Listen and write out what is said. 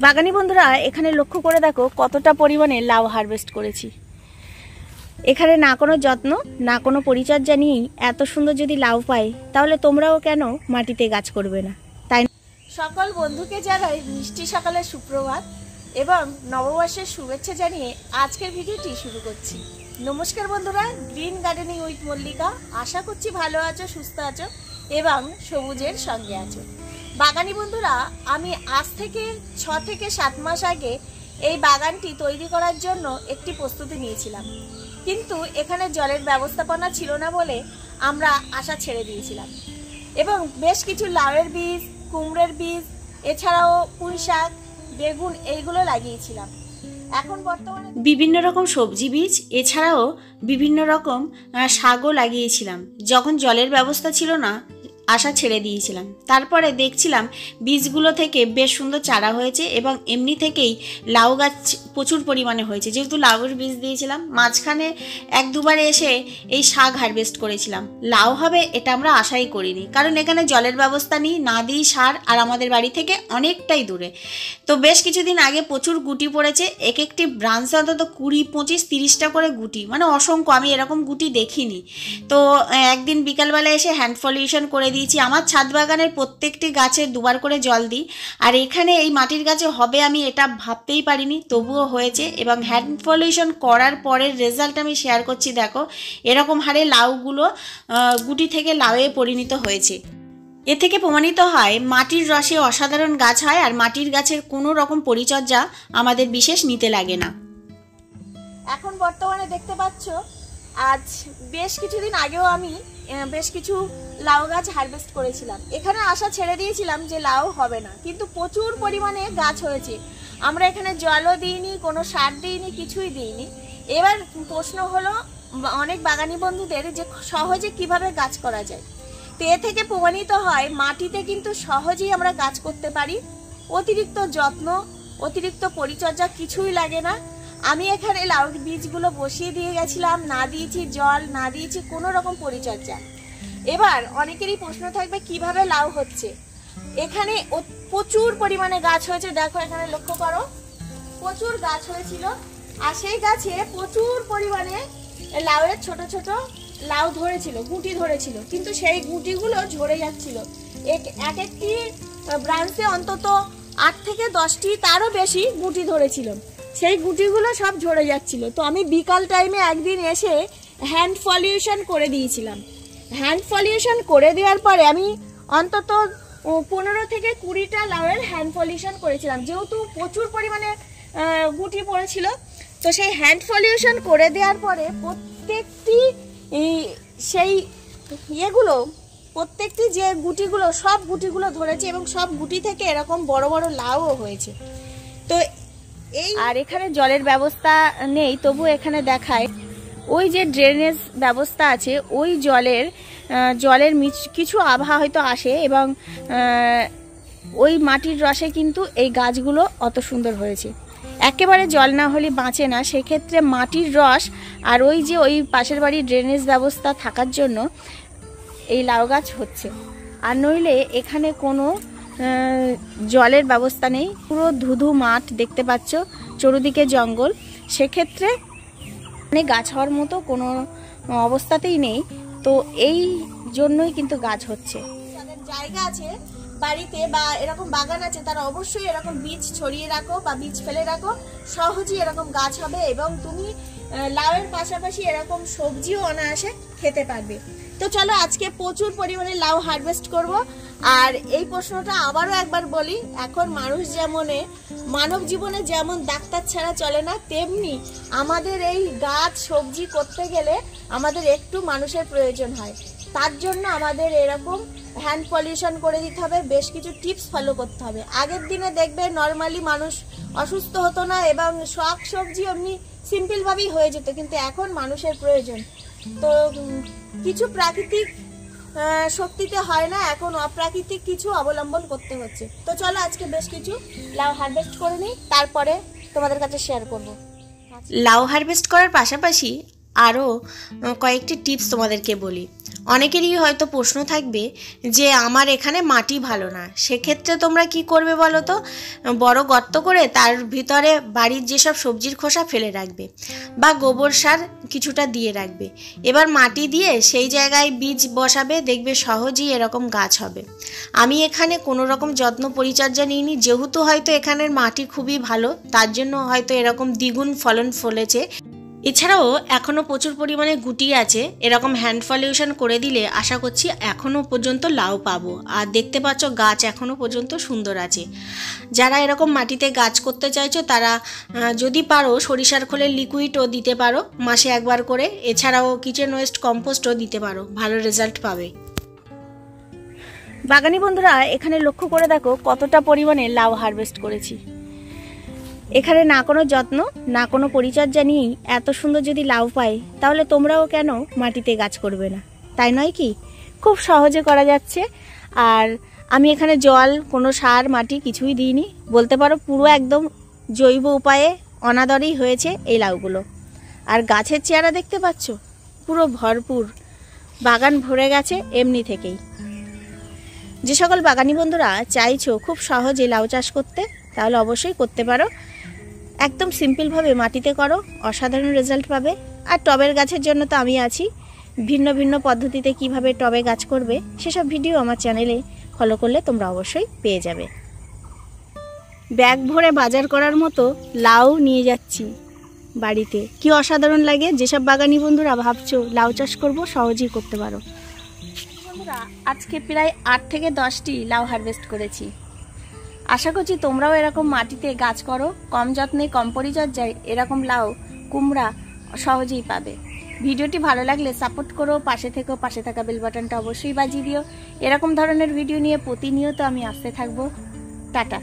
বাগানি বন্ধুরা, এখানে লক্ষ্য করে দেখো কতটা পরিমাণে লাউ হারভেস্ট করেছি। এখানে না কোনো যত্ন না কোনো পরিচর্যা নিয়েই এত সুন্দর যদি লাউ পাই, তাহলে তোমরাও কেন মাটিতে গাছ করবে না, তাই সকল বন্ধুকে জানাই মিষ্টি সকালের সুপ্রভাত এবং নববর্ষের শুভেচ্ছা জানিয়ে আজকের ভিডিওটি শুরু করছি। নমস্কার বন্ধুরা, গ্রিন গার্ডেনিং উইথ মল্লিকা। আশা করছি ভালো আছো, সুস্থ আছো এবং সবুজের সঙ্গে আছো। বাগানি বন্ধুরা, আমি আজ থেকে 6 থেকে 7 মাস আগে এই বাগানটি তৈরি করার জন্য একটি প্রস্তুতি নিয়েছিলাম, কিন্তু এখানে জলের ব্যবস্থাপনা ছিল না বলে আমরা আশা ছেড়ে দিয়েছিলাম এবং বেশ কিছু লাউয়ের বীজ, কুমড়োর বীজ, এছাড়াও পুঁই শাক, বেগুন এইগুলো লাগিয়েছিলাম। এখন বর্তমানে বিভিন্ন রকম সবজি বীজ, এছাড়াও বিভিন্ন রকম শাকও লাগিয়েছিলাম। যখন জলের ব্যবস্থা ছিল না, আশা ছেড়ে দিয়েছিলাম। তারপরে দেখছিলাম বীজগুলো থেকে বেশ সুন্দর চারা হয়েছে এবং এমনি থেকেই লাউ গাছ প্রচুর পরিমাণে হয়েছে। যেহেতু লাউয়ের বীজ দিয়েছিলাম, মাঝখানে 1-2বার এসে এই শাক হারভেস্ট করেছিলাম। লাউ হবে এটা আমরা আশাই করিনি, কারণ এখানে জলের ব্যবস্থা নেই, না দিই সার, আর আমাদের বাড়ি থেকে অনেকটাই দূরে। তো বেশ কিছুদিন আগে প্রচুর গুটি পড়েছে, এক একটি ব্রাঞ্চে অন্তত 20, 25, 30টা করে গুটি, মানে অসংখ্য। আমি এরকম গুটি দেখিনি। তো একদিন বিকালবেলা এসে হ্যান্ড পলিউশন করে দিয়েছি। আমার ছাদ বাগানের প্রত্যেকটি গাছে 2বার করে জল দিই, আর এখানে এই মাটির গাছে হবে আমি এটা ভাবতেই পারিনি, তবুও হয়েছে। এবং হ্যান্ড পলিউশন করার পরের রেজাল্ট আমি শেয়ার করছি। দেখো এরকম হারে লাউগুলো গুটি থেকে লাউয়ে পরিণত হয়েছে। এ থেকে প্রমাণিত হয় মাটির রসে অসাধারণ গাছ হয়, আর মাটির গাছের কোনো রকম পরিচর্যা আমাদের বিশেষ নিতে লাগে না। এখন বর্তমানে দেখতে পাচ্ছ, আজ বেশ কিছুদিন আগেও আমি বেশ কিছু লাউ গাছ হারভেস্ট করেছিলাম। এখানে আশা ছেড়ে দিয়েছিলাম যে লাউ হবে না, কিন্তু প্রচুর পরিমাণে গাছ হয়েছে। আমরা এখানে জলও দিইনি, কোনো সার দিইনি, কিছুই দিইনি। এবার প্রশ্ন হলো অনেক বাগানি বন্ধুদের যে সহজে কিভাবে গাছ করা যায়। তো এ থেকে প্রমাণিত হয় মাটিতে কিন্তু সহজেই আমরা গাছ করতে পারি। অতিরিক্ত যত্ন, অতিরিক্ত পরিচর্যা কিছুই লাগে না। আমি এখানে লাউ বীজগুলো বসিয়ে দিয়ে গেছিলাম, না দিয়েছি জল, না দিয়েছি কোনো রকম পরিচর্যা। এবার অনেকেরই প্রশ্ন থাকবে কিভাবে লাউ হচ্ছে। এখানে প্রচুর পরিমাণে গাছ হয়েছে, দেখো এখানে লক্ষ্য করো, প্রচুর গাছ হয়েছিল। আর সেই গাছে প্রচুর পরিমাণে লাউয়ের ছোট ছোট লাউ ধরেছিল, গুটি ধরেছিল, কিন্তু সেই গুটিগুলো ঝরে যাচ্ছিল। এক একটি ব্রাঞ্চে অন্তত 8 থেকে 10টি, তারও বেশি গুটি ধরেছিল। সেই গুটিগুলো সব ঝরে যাচ্ছিল। তো আমি বিকাল টাইমে একদিন এসে হ্যান্ড পলিউশন করে দিয়েছিলাম। হ্যান্ড পলিউশন করে দেওয়ার পরে আমি অন্তত 15 থেকে 20টা লাউয়ের হ্যান্ড পলিউশন করেছিলাম, যেহেতু প্রচুর পরিমাণে গুটি পড়েছিল। তো সেই হ্যান্ড পলিউশন করে দেওয়ার পরে প্রত্যেকটি সেই প্রত্যেকটি যে গুটিগুলো, সব গুটিগুলো ধরেছে এবং সব গুটি থেকে এরকম বড় বড় লাউও হয়েছে। তো আর এখানে জলের ব্যবস্থা নেই, তবু এখানে দেখায় ওই যে ড্রেনেজ ব্যবস্থা আছে, ওই জলের কিছু আভা হয়তো আসে এবং ওই মাটির রসে কিন্তু এই গাছগুলো অত সুন্দর হয়েছে। একেবারে জল না হলে বাঁচে না, সেক্ষেত্রে মাটির রস আর ওই পাশের বাড়ির ড্রেনেজ ব্যবস্থা থাকার জন্য এই লাউ গাছ হচ্ছে। আর নইলে এখানে কোনো জলের ব্যবস্থা নেই, পুরো ধুধু মাঠ দেখতে পাচ্ছ, চতুর্দিকে জঙ্গল। সেক্ষেত্রে মানে গাছ হওয়ার মতো কোনো অবস্থাতেই নেই। তো এই জন্যই কিন্তু গাছ হচ্ছে। যাদের জায়গা আছে বাড়িতে বা এরকম বাগান আছে, তারা অবশ্যই এরকম বীজ ছড়িয়ে রাখো বা বীজ ফেলে রাখো, সহজেই এরকম গাছ হবে এবং তুমি লাউয়ের পাশাপাশি এরকম সবজিও অনায়াসে খেতে পারবে। তো চলো আজকে প্রচুর পরিমাণে লাউ হারভেস্ট করব। আর এই প্রশ্নটা আবারও একবার বলি, এখন মানব জীবনে যেমন ডাক্তার ছাড়া চলে না, তেমনি আমাদের এই গাছ সবজি করতে গেলে আমাদের একটু মানুষের প্রয়োজন হয়। তার জন্য আমাদের এরকম হ্যান্ড পলিউশন করে দিতে হবে, বেশ কিছু টিপস ফলো করতে হবে। আগের দিনে দেখবে নর্মালি মানুষ অসুস্থ হতো না এবং শাক সবজি এমনি সিম্পলভাবেই হয়ে যেত, কিন্তু এখন মানুষের প্রয়োজন। তো কিছু প্রাকৃতিক শক্তিতে হয় না, এখন অপ্রাকৃতিক কিছু অবলম্বন করতে হচ্ছে। তো চলো আজকে বেশ কিছু লাউ হারভেস্ট করে নিই, তারপরে তোমাদের কাছে শেয়ার করব। লাউ হারভেস্ট করার পাশাপাশি আরও কয়েকটি টিপস তোমাদেরকে বলি। অনেকেরই হয়তো প্রশ্ন থাকবে যে আমার এখানে মাটি ভালো না, সেক্ষেত্রে তোমরা কি করবে বলো তো? বড় গর্ত করে তার ভিতরে বাড়ির যেসব সবজির খোসা ফেলে রাখবে বা গোবর সার কিছুটা দিয়ে রাখবে। এবার মাটি দিয়ে সেই জায়গায় বীজ বসাবে, দেখবে সহজেই এরকম গাছ হবে। আমি এখানে কোনো রকম যত্ন পরিচর্যা নিইনি, যেহেতু হয়তো এখানের মাটি খুবই ভালো, তার জন্য হয়তো এরকম দ্বিগুণ ফলন ফলেছে। এছাড়াও এখনও প্রচুর পরিমাণে গুটি আছে, এরকম হ্যান্ড ফলিউশন করে দিলে আশা করছি এখনও পর্যন্ত লাউ পাবো। আর দেখতে পাচ্ছ গাছ এখনও পর্যন্ত সুন্দর আছে। যারা এরকম মাটিতে গাছ করতে চাইছো তারা যদি পারো সরিষার খোলের লিকুইডও দিতে পারো মাসে একবার করে, এছাড়াও কিচেন ওয়েস্ট কম্পোস্টও দিতে পারো, ভালো রেজাল্ট পাবে। বাগানি বন্ধুরা, এখানে লক্ষ্য করে দেখো কতটা পরিমাণে লাউ হারভেস্ট করেছি। এখানে না কোনো যত্ন না কোনো পরিচর্যা নিয়েই এত সুন্দর যদি লাউ পাই, তাহলে তোমরাও কেন মাটিতে গাছ করবে না, তাই নয় কি? খুব সহজে করা যাচ্ছে। আর আমি এখানে জল, কোনো সার, মাটি কিছুই দিইনি, বলতে পারো পুরো একদম জৈব উপায়ে অনাদরেই হয়েছে এই লাউগুলো। আর গাছের চেহারা দেখতে পাচ্ছ, পুরো ভরপুর, বাগান ভরে গেছে এমনি থেকেই। যে সকল বাগানি বন্ধুরা চাইছো খুব সহজে লাউ চাষ করতে, তাহলে অবশ্যই করতে পারো। একদম সিম্পলভাবে মাটিতে করো, অসাধারণ রেজাল্ট পাবে। আর টবের গাছের জন্য তো আমি আছি, ভিন্ন ভিন্ন পদ্ধতিতে কিভাবে টবে গাছ করবে সেসব ভিডিও আমার চ্যানেলে ফলো করলে তোমরা অবশ্যই পেয়ে যাবে। ব্যাগ ভরে বাজার করার মতো লাউ নিয়ে যাচ্ছি বাড়িতে, কি অসাধারণ লাগে। যেসব বাগানি বন্ধুরা ভাবছো লাউ চাষ করবো, সহজেই করতে পারো। বন্ধুরা, আজকে প্রায় 8 থেকে 10টি লাউ হারভেস্ট করেছি। আশা করছি তোমরাও এরকম মাটিতে গাছ করো, কম যত্নে কম পরিচর্যায় এরকম লাউ, কুমড়া সহজেই পাবে। ভিডিওটি ভালো লাগলে সাপোর্ট করো, পাশে থেকো, পাশে থাকা বেল বাটনটা অবশ্যই বাজিয়ে দিও। এরকম ধরনের ভিডিও নিয়ে প্রতিনিয়ত আমি আসতে থাকবো। টাটা।